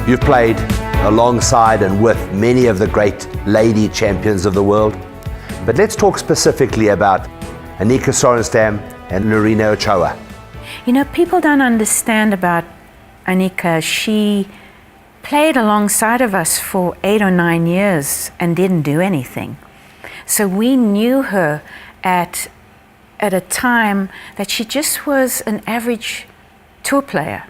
You've played alongside and with many of the great lady champions of the world. But let's talk specifically about Annika Sorenstam and Lorena Ochoa. You know, people don't understand about Annika. She played alongside of us for 8 or 9 years and didn't do anything. So we knew her at a time that she just was an average tour player.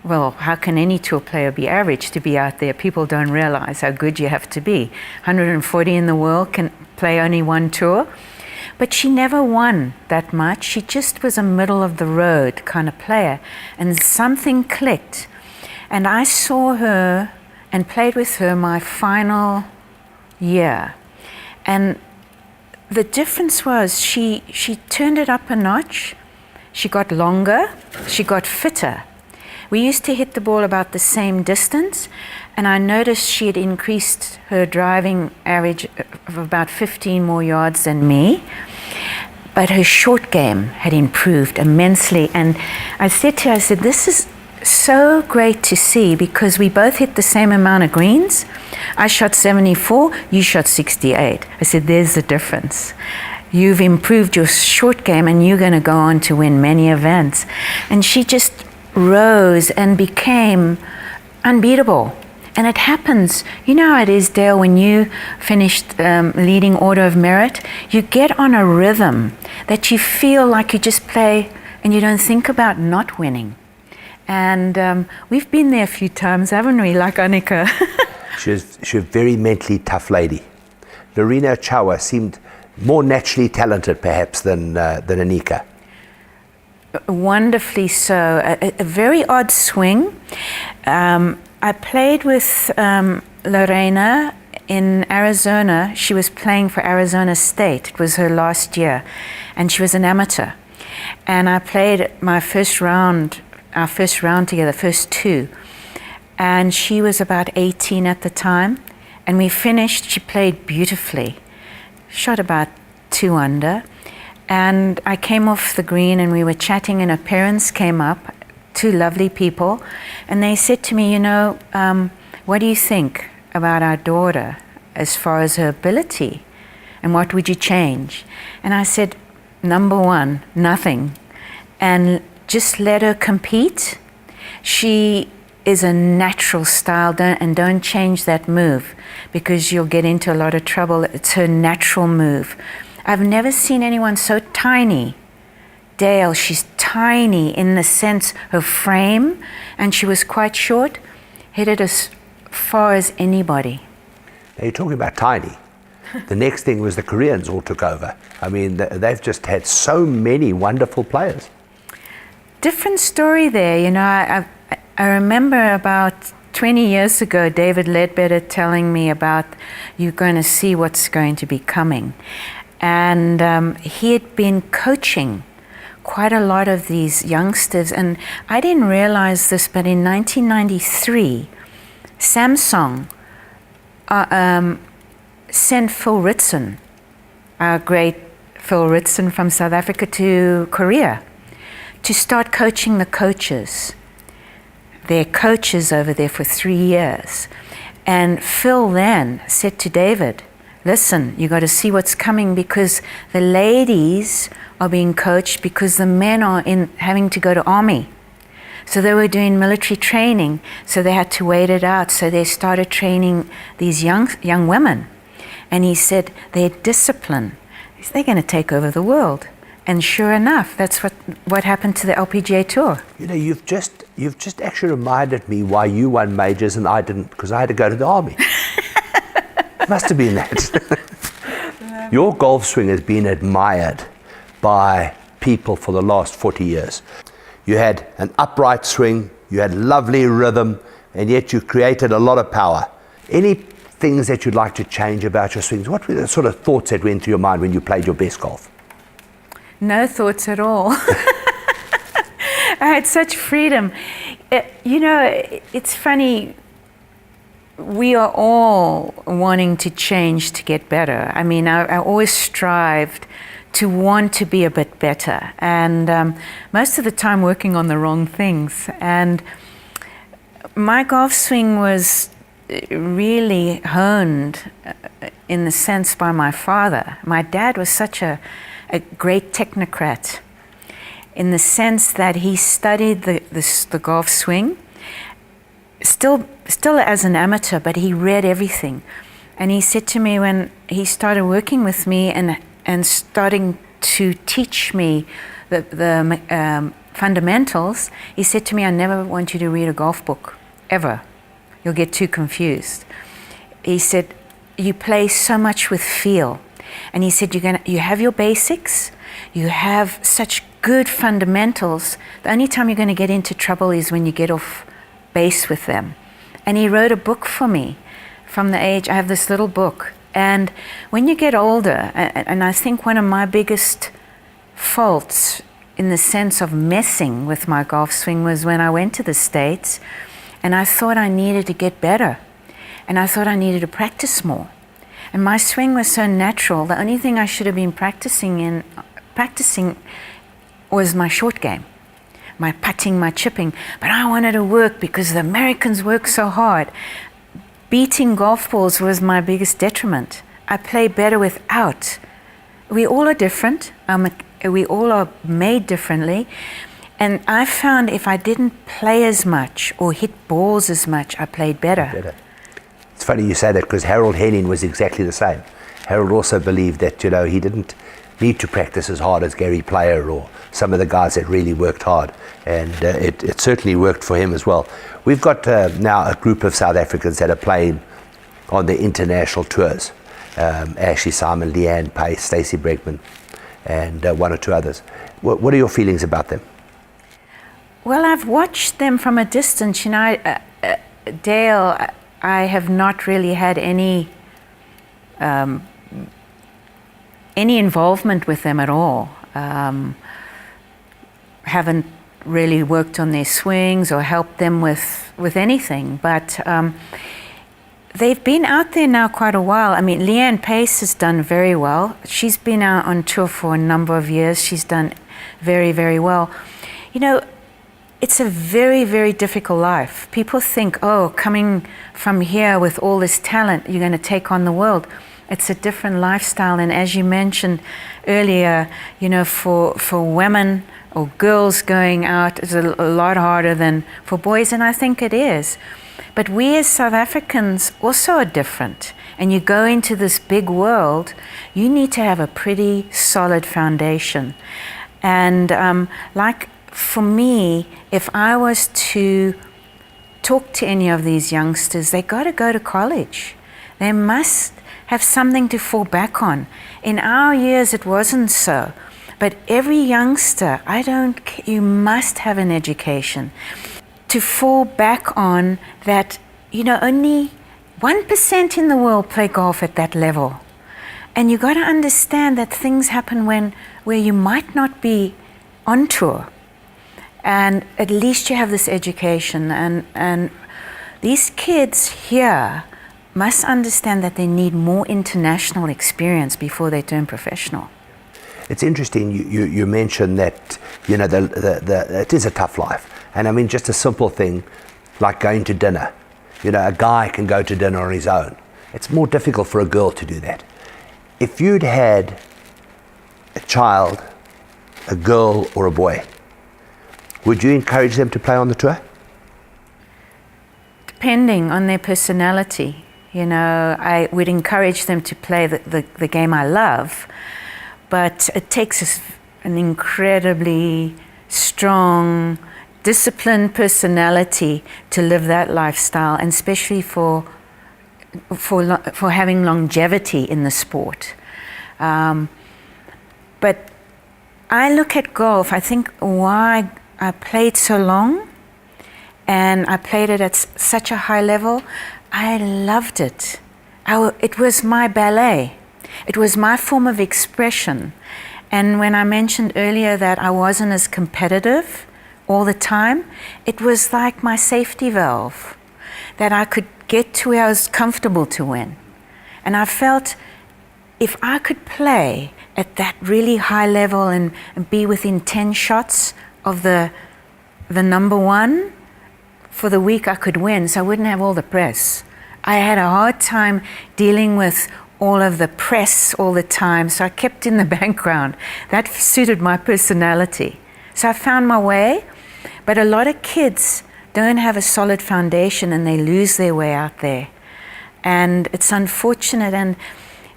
Well, how can any tour player be average to be out there? People don't realize how good you have to be. 140 in the world can play only one tour. But she never won that much. She just was a middle of the road kind of player. And something clicked. And I saw her and played with her my final year. And the difference was she turned it up a notch. She got longer. She got fitter. We used to hit the ball about the same distance, and I noticed she had increased her driving average of about 15 more yards than me, but her short game had improved immensely. And I said to her, I said, this is so great to see because we both hit the same amount of greens. I shot 74, you shot 68. I said, there's the difference. You've improved your short game and you're going to go on to win many events. And she just rose and became unbeatable. And it happens, you know how it is, Dale, when you finished leading Order of Merit, you get on a rhythm that you feel like you just play and you don't think about not winning. And we've been there a few times, haven't we, like Annika? She's a very mentally tough lady. Lorena Ochoa seemed more naturally talented perhaps than Annika. Wonderfully so. A very odd swing. I played with Lorena in Arizona. She was playing for Arizona State. It was her last year, and she was an amateur. And I played our first round together, first two. And she was about 18 at the time. And we finished, she played beautifully. Shot about 2 under. And I came off the green and we were chatting and her parents came up, 2 lovely people, and they said to me, you know, what do you think about our daughter as far as her ability? And what would you change? And I said, number one, nothing. And just let her compete. She is a natural style, don't change that move because you'll get into a lot of trouble. It's her natural move. I've never seen anyone so tiny. Dale, she's tiny in the sense of frame, and she was quite short, hit it as far as anybody. Now you're talking about tiny. The next thing was the Koreans all took over. I mean, they've just had so many wonderful players. Different story there, you know. I remember about 20 years ago, David Ledbetter telling me about you're going to see what's going to be coming. And he had been coaching quite a lot of these youngsters. And I didn't realize this, but in 1993, Samsung sent Phil Ritson, our great Phil Ritson from South Africa, to Korea to start coaching the coaches. Their coaches over there for 3 years. And Phil then said to David, listen, you got to see what's coming because the ladies are being coached because the men are having to go to army. So they were doing military training, so they had to wait it out. So they started training these young women. And he said, their discipline, they're going to take over the world. And sure enough, that's what happened to the LPGA Tour. You know, you've just actually reminded me why you won majors and I didn't, because I had to go to the army. Must have been that. Your golf swing has been admired by people for the last 40 years. You had an upright swing, you had lovely rhythm, and yet you created a lot of power. Any things that you'd like to change about your swings? What were the sort of thoughts that went through your mind when you played your best golf? No thoughts at all. I had such freedom. You know, it's funny. We are all wanting to change to get better. I mean, I always strived to want to be a bit better, and most of the time working on the wrong things. And my golf swing was really honed in the sense by my father. My dad was such a great technocrat in the sense that he studied the golf swing, still as an amateur, but he read everything. And he said to me when he started working with me and starting to teach me the fundamentals, he said to me, I never want you to read a golf book, ever. You'll get too confused. He said, you play so much with feel. And he said, you have your basics, you have such good fundamentals. The only time you're going to get into trouble is when you get off base with them. And he wrote a book for me from the age, I have this little book. And when you get older, and I think one of my biggest faults in the sense of messing with my golf swing was when I went to the States and I thought I needed to get better. And I thought I needed to practice more. And my swing was so natural, the only thing I should have been practicing was my short game, my putting, my chipping. But I wanted to work because the Americans work so hard. Beating golf balls was my biggest detriment. I play better without. We all are different. We all are made differently. And I found if I didn't play as much or hit balls as much, I played better. It's funny you say that because Harold Henning was exactly the same. Harold also believed that, he didn't need to practice as hard as Gary Player or some of the guys that really worked hard. And it certainly worked for him as well. We've got now a group of South Africans that are playing on the international tours. Ashley Simon, Leanne Pace, Stacey Bregman, and one or two others. What are your feelings about them? Well, I've watched them from a distance. Dale, I have not really had any involvement with them at all. Haven't really worked on their swings or helped them with anything. But they've been out there now quite a while. I mean, Leanne Pace has done very well. She's been out on tour for a number of years. She's done very, very well. It's a very, very difficult life. People think, coming from here with all this talent, you're going to take on the world. It's a different lifestyle. And as you mentioned earlier, for women or girls going out is a lot harder than for boys, and I think it is. But we as South Africans also are different. And you go into this big world, you need to have a pretty solid foundation. And for me, if I was to talk to any of these youngsters, they got to go to college. They must have something to fall back on. In our years, it wasn't so. But every youngster, you must have an education to fall back on that, only 1% in the world play golf at that level. And you got to understand that things happen where you might not be on tour. And at least you have this education. And these kids here must understand that they need more international experience before they turn professional. It's interesting you mentioned that, it is a tough life. And I mean, just a simple thing like going to dinner. A guy can go to dinner on his own. It's more difficult for a girl to do that. If you'd had a child, a girl or a boy, would you encourage them to play on the tour? Depending on their personality. I would encourage them to play the game I love, but it takes an incredibly strong, disciplined personality to live that lifestyle, and especially for having longevity in the sport. But I look at golf, I think why I played so long and I played it at such a high level, I loved it. It was my ballet. It was my form of expression. And when I mentioned earlier that I wasn't as competitive all the time, it was like my safety valve, that I could get to where I was comfortable to win. And I felt if I could play at that really high level and be within 10 shots of the number one, for the week I could win, so I wouldn't have all the press. I had a hard time dealing with all of the press all the time, so I kept in the background. That suited my personality. So I found my way, but a lot of kids don't have a solid foundation and they lose their way out there. And it's unfortunate. And,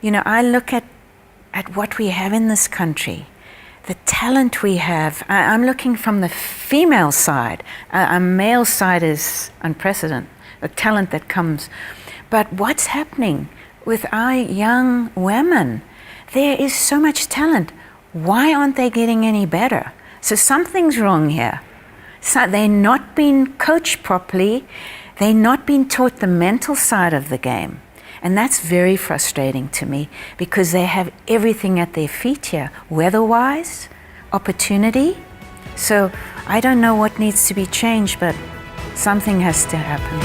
you know, I look at what we have in this country, the talent we have. I'm looking from the female side. A male side is unprecedented, the talent that comes. But what's happening with our young women? There is so much talent. Why aren't they getting any better? So something's wrong here. So they're not being coached properly. They're not being taught the mental side of the game. And that's very frustrating to me because they have everything at their feet here, weather-wise, opportunity. So I don't know what needs to be changed, but something has to happen.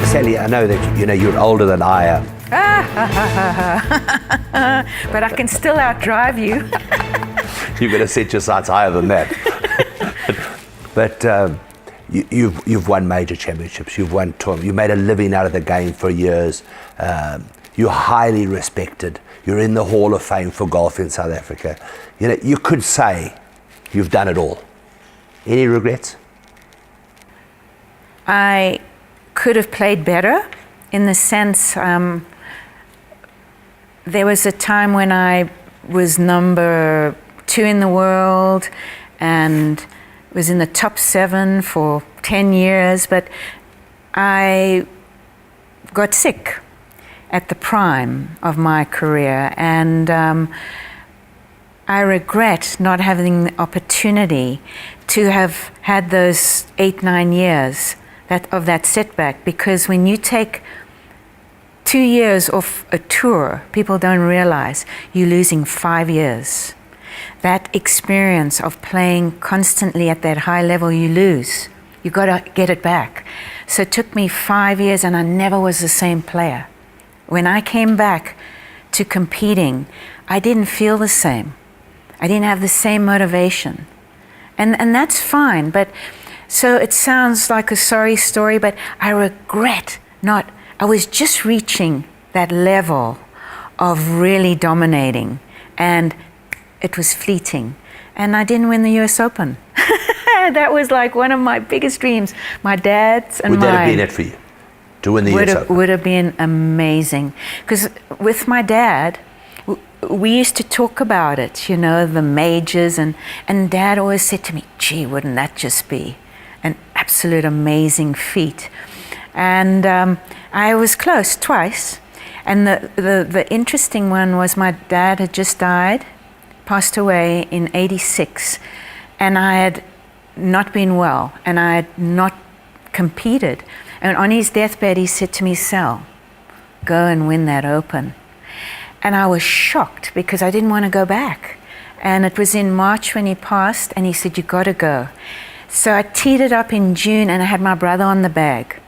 Sally, I know that you're older than I am. But I can still outdrive you. You're going to set your sights higher than that. But you've won major championships. You've won tournaments. You made a living out of the game for years. You're highly respected. You're in the Hall of Fame for golf in South Africa. You could say you've done it all. Any regrets? I could have played better in the sense there was a time when I was number 2 in the world and was in the top 7 for 10 years, but I got sick at the prime of my career, and I regret not having the opportunity to have had those 8-9 years of that setback, because when you take 2 years off a tour, people don't realize you're losing 5 years. That experience of playing constantly at that high level, you lose. You got to get it back. So it took me 5 years and I never was the same player. When I came back to competing, I didn't feel the same. I didn't have the same motivation. And that's fine, but so it sounds like a sorry story, but I regret not. I was just reaching that level of really dominating, and it was fleeting. And I didn't win the US Open. That was like one of my biggest dreams. My dad's and mine. Would that have been it for you, to win the US Open? Would have been amazing. Because with my dad, we used to talk about it, the majors, and Dad always said to me, gee, wouldn't that just be an absolute amazing feat? And I was close twice. And the interesting one was my dad had just died, passed away in '86, and I had not been well, and I had not competed. And on his deathbed, he said to me, Sal, go and win that Open. And I was shocked because I didn't want to go back. And it was in March when he passed, and he said, you got to go. So I teed it up in June, and I had my brother on the bag.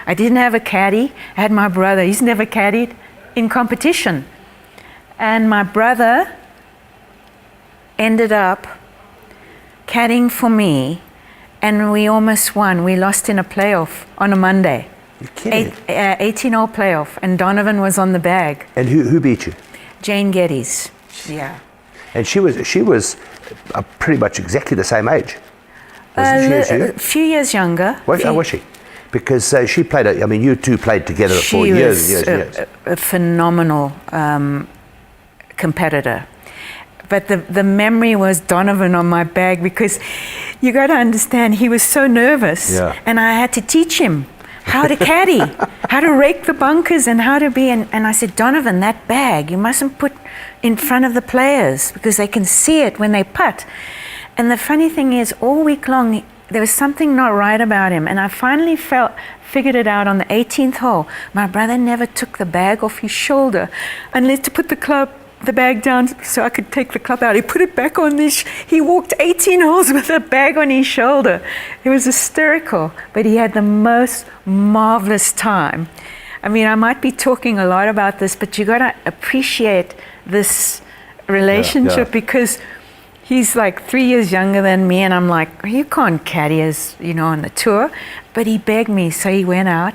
I didn't have a caddy. I had my brother. He's never caddied in competition. And my brother ended up caddying for me, and we almost won. We lost in a playoff on a Monday. You're kidding. 18-hole playoff, and Donovan was on the bag. And who beat you? Jane Geddes. Yeah. And she was pretty much exactly the same age. Wasn't she? A few years younger. Was she? Because she played, you two played together for years and years. A phenomenal competitor. But the memory was Donovan on my bag, because you got to understand, he was so nervous. Yeah. And I had to teach him how to caddy, how to rake the bunkers, and how to be. And I said, Donovan, that bag, you mustn't put in front of the players because they can see it when they putt. And the funny thing is, all week long, there was something not right about him. And I finally figured it out on the 18th hole. My brother never took the bag off his shoulder unless to put the bag down so I could take the club out. He put it back on he walked 18 holes with a bag on his shoulder. It was hysterical, but he had the most marvelous time. I mean, I might be talking a lot about this, but you got to appreciate this relationship because he's like 3 years younger than me, and I'm like, you can't caddy as, you know, on the tour. But he begged me, so he went out,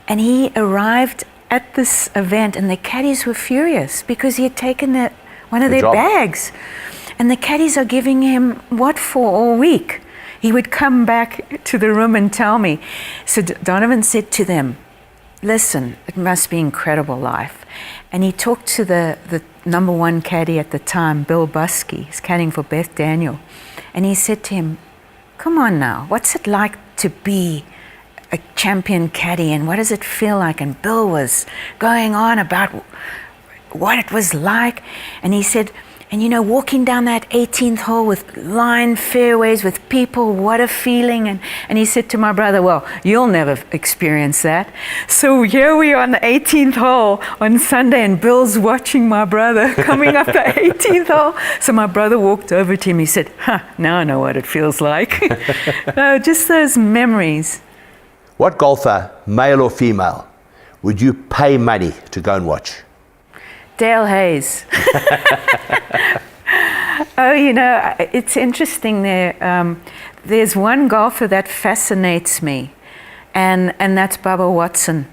and he arrived at this event, and the caddies were furious because he had taken one of their bags. And the caddies are giving him what for all week. He would come back to the room and tell me. So Donovan said to them, listen, it must be incredible life. And he talked to the number one caddy at the time, Bill Buskey. He's caddying for Beth Daniel. And he said to him, come on now, what's it like to be a champion caddy, and what does it feel like? And Bill was going on about what it was like. And he said, and you know, walking down that 18th hole with lined fairways with people, what a feeling. And he said to my brother, well, you'll never experience that. So here we are on the 18th hole on Sunday, and Bill's watching my brother coming up the 18th hole. So my brother walked over to him. He said, now I know what it feels like. Just those memories. What golfer, male or female, would you pay money to go and watch? Dale Hayes. Oh, you know, it's interesting there. There's one golfer that fascinates me, and that's Bubba Watson.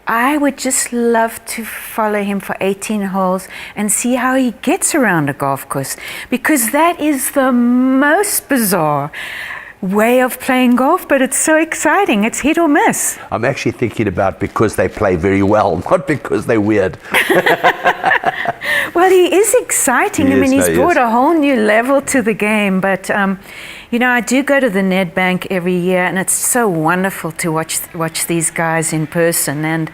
I would just love to follow him for 18 holes and see how he gets around a golf course, because that is the most bizarre way of playing golf, but it's so exciting. It's hit or miss. I'm actually thinking about because they play very well, not because they're weird. Well, he is exciting. He's brought a whole new level to the game. But, you know, I do go to the Nedbank every year, and it's so wonderful to watch these guys in person. And,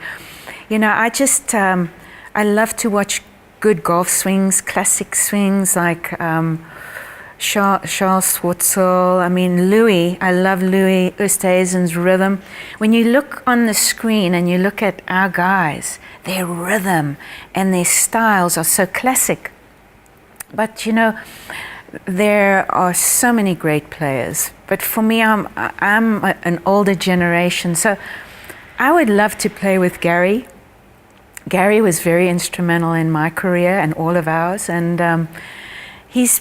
you know, I just, I love to watch good golf swings, classic swings like Charles Schwartzel. I mean, Louis, I love Louis Oosthuizen's rhythm. When you look on the screen and you look at our guys, their rhythm and their styles are so classic. But, you know, there are so many great players. But for me, I'm an older generation. So I would love to play with Gary. Gary was very instrumental in my career and all of ours. And he's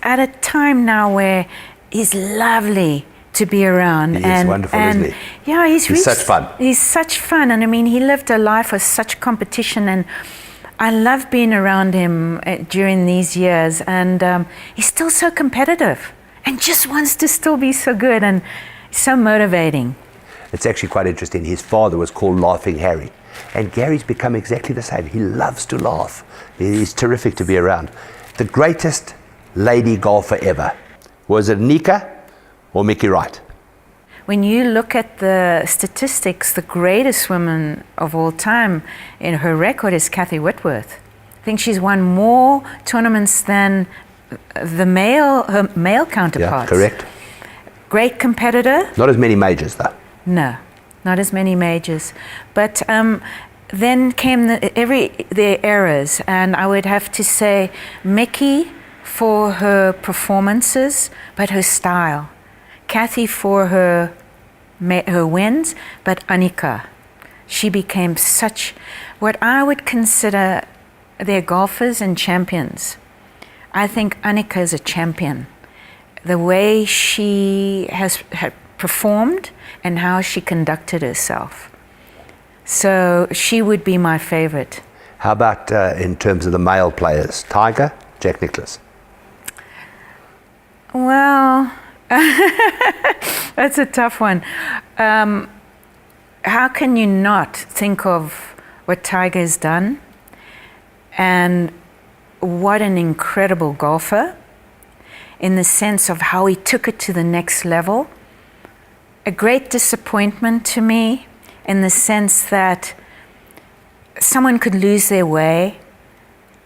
at a time now where he's lovely to be around. He's wonderful, isn't he? Yeah, he's such fun. He's such fun. And I mean, he lived a life of such competition, and I love being around him during these years. And he's still so competitive and just wants to still be so good and so motivating. It's actually quite interesting. His father was called Laughing Harry. And Gary's become exactly the same. He loves to laugh. He's terrific to be around. The greatest lady golfer ever, was it Annika or Mickey Wright? When you look at the statistics, the greatest woman of all time in her record is Kathy Whitworth. I think she's won more tournaments than her male counterparts. Yeah, correct. Great competitor. Not as many majors though. No, not as many majors. But then came their eras, and I would have to say Mickey for her performances, but her style. Kathy for her wins, but Annika, she became such what I would consider their golfers and champions. I think Annika is a champion. The way she had performed and how she conducted herself. So she would be my favorite. How about in terms of the male players? Tiger, Jack Nicklaus? Well, that's a tough one. How can you not think of what Tiger's done? And what an incredible golfer, in the sense of how he took it to the next level. A great disappointment to me, in the sense that someone could lose their way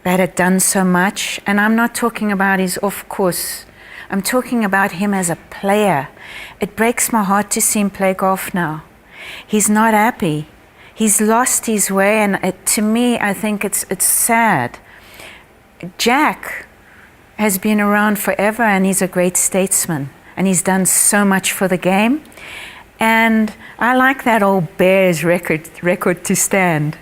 that had done so much. And I'm not talking about his off course. I'm talking about him as a player. It breaks my heart to see him play golf now. He's not happy. He's lost his way, and to me, I think it's sad. Jack has been around forever, and he's a great statesman, and he's done so much for the game. And I like that old Bears record to stand.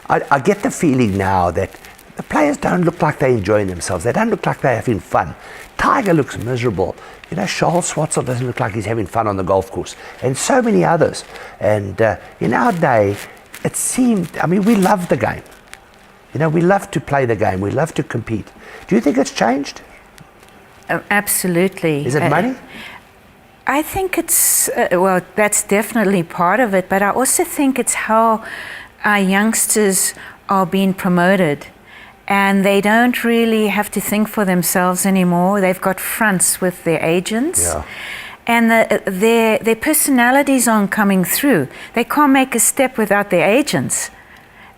I get the feeling now that the players don't look like they're enjoying themselves. They don't look like they're having fun. Tiger looks miserable. You know, Charles Schwartzel doesn't look like he's having fun on the golf course. And so many others. And in our day, it seemed, I mean, we love the game. You know, we love to play the game. We love to compete. Do you think it's changed? Absolutely. Is it money? I think it's, well, that's definitely part of it, but I also think it's how our youngsters are being promoted. And they don't really have to think for themselves anymore. They've got fronts with their agents. Yeah. And their personalities aren't coming through. They can't make a step without their agents.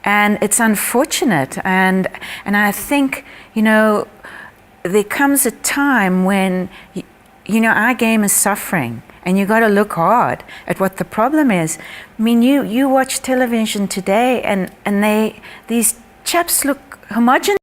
And it's unfortunate. And I think, you know, there comes a time when, you know, our game is suffering. And you got to look hard at what the problem is. I mean, you watch television today and these chaps look homogenous.